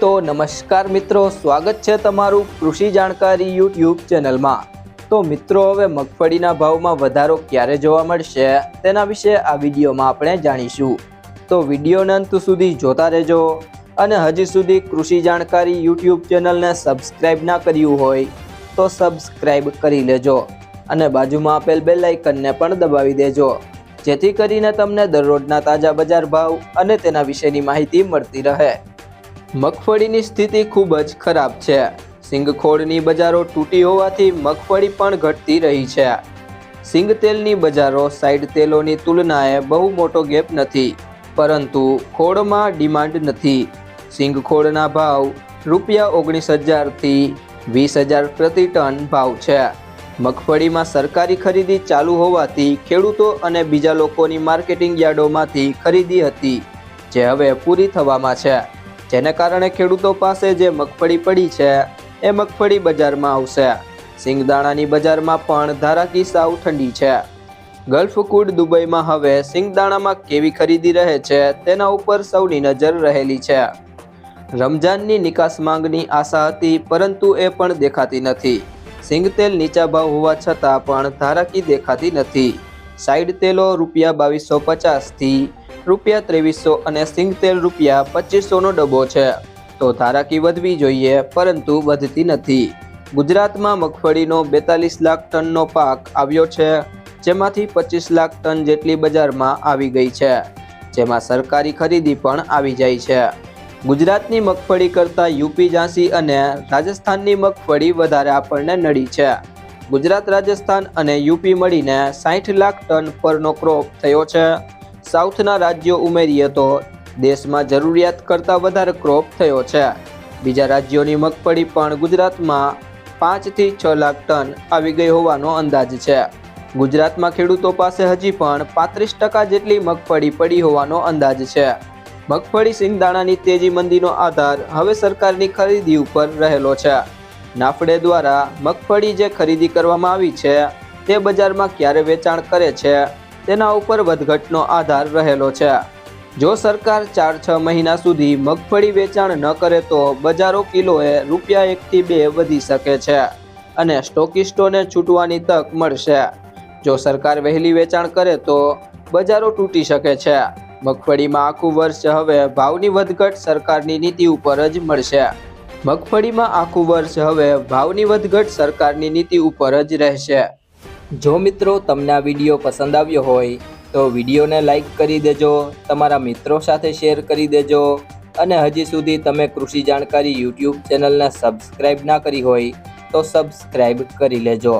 તો નમસ્કાર મિત્રો, સ્વાગત છે તમારું કૃષિ જાણકારી યુટ્યુબ ચેનલમાં। તો મિત્રો, હવે મગફળીના ભાવમાં વધારો ક્યારે જોવા મળશે તેના વિશે આ વિડીયોમાં આપણે જાણીશું। તો વિડીયોને અંત સુધી જોતા રહેજો અને હજી સુધી કૃષિ જાણકારી યુટ્યુબ ચેનલને સબસ્ક્રાઇબ ના કર્યું હોય તો સબસ્ક્રાઇબ કરી લેજો અને બાજુમાં આપેલ બેલ આઇકનને પણ દબાવી દેજો, જેથી કરીને તમને દરરોજના તાજા બજાર ભાવ અને તેના વિશેની માહિતી મળતી રહે। મગફળીની સ્થિતિ ખૂબ જ ખરાબ છે। સિંગખોળની બજારો તૂટી હોવાથી મગફળી પણ ઘટતી રહી છે। સિંગ તેલની બજારો સાઇડ તેલોની તુલનાએ બહુ મોટો ગેપ નથી, પરંતુ ખોળમાં ડિમાન્ડ નથી। સિંગખોળના ભાવ ₹19,000 થી 20,000 પ્રતિ ટન ભાવ છે। મગફળીમાં સરકારી ખરીદી ચાલુ હોવાથી ખેડૂતો અને બીજા લોકોની માર્કેટિંગ યાર્ડોમાંથી ખરીદી હતી, જે હવે પૂરી થવામાં છે, જેને કારણે ખેડૂતો પાસે જે મગફળી પડી છે એ મગફળી બજારમાં આવશે। સિંગદાણાની બજારમાં પણ ધારાકી સાવ ઠંડી છે। ગલ્ફ કુડ દુબઈમાં હવે સિંગદાણામાં કેવી ખરીદી રહે છે તેના ઉપર સૌની નજર રહેલી છે। રમજાનની નિકાસ માંગની આશા હતી, પરંતુ એ પણ દેખાતી નથી। સિંગતેલ નીચા ભાવ હોવા છતાં પણ ધારાકી દેખાતી નથી। સાઇડ તેલો ₹2250 થી ₹2300 અને સિંગતેલ ₹2500નો ડબ્બો છે, તો ધારાકી વધવી જોઈએ, પરંતુ વધતી નથી। ગુજરાતમાં મગફળીનો 42 લાખ ટનનો પાક આવ્યો છે, જેમાંથી 25 લાખ ટન જેટલી બજારમાં આવી ગઈ છે, જેમાં સરકારી ખરીદી પણ આવી જાય છે। ગુજરાતની મગફળી કરતાં યુપી, ઝાંસી અને રાજસ્થાનની મગફળી વધારે આપણને નડી છે। ગુજરાત, રાજસ્થાન અને યુપી મળીને 60 લાખ ટન પરનો ક્રોપ થયો છે। સાઉથના રાજ્યો ઉમેરીએ તો દેશમાં જરૂરિયાત કરતાં વધારે ક્રોપ થયો છે। બીજા રાજ્યોની મગફળી પણ ગુજરાતમાં 5 થી 6 લાખ ટન આવી ગઈ હોવાનો અંદાજ છે। ગુજરાતમાં ખેડૂતો પાસે હજી પણ 35% જેટલી મગફળી પડી હોવાનો અંદાજ છે। મગફળી સિંગદાણાની તેજી મંદીનો આધાર હવે સરકારની ખરીદી ઉપર રહેલો છે। નાફેડ દ્વારા મગફળી જે ખરીદી કરવામાં આવી છે તે બજારમાં ક્યારે વેચાણ કરે છે તેના ઉપર વધઘટનો આધાર રહેલો છે। જો સરકાર 4-6 મહિના સુધી મગફળી વેચાણ ન કરે તો બજારો કિલોએ ₹1 થી 2 વધી શકે છે અને સ્ટોકિસ્ટોને છૂટવાની તક મળશે। જો સરકાર વહેલી વેચાણ કરે તો બજારો તૂટી શકે છે। મગફળીમાં આખું વર્ષ હવે ભાવની વધઘટ સરકારની નીતિ ઉપર જ મળશે। મગફળીમાં આખું વર્ષ હવે ભાવની વધઘટ સરકારની નીતિ ઉપર જ રહેશે। જો મિત્રો, તમને આ વિડીયો પસંદ આવ્યો હોય તો વિડીયોને લાઈક કરી દેજો, તમારા મિત્રો સાથે શેર કરી દેજો અને હજી સુધી તમે કૃષિ જાણકારી યુટ્યુબ ચેનલને સબસ્ક્રાઇબ ના કરી હોય તો સબસ્ક્રાઇબ કરી લેજો।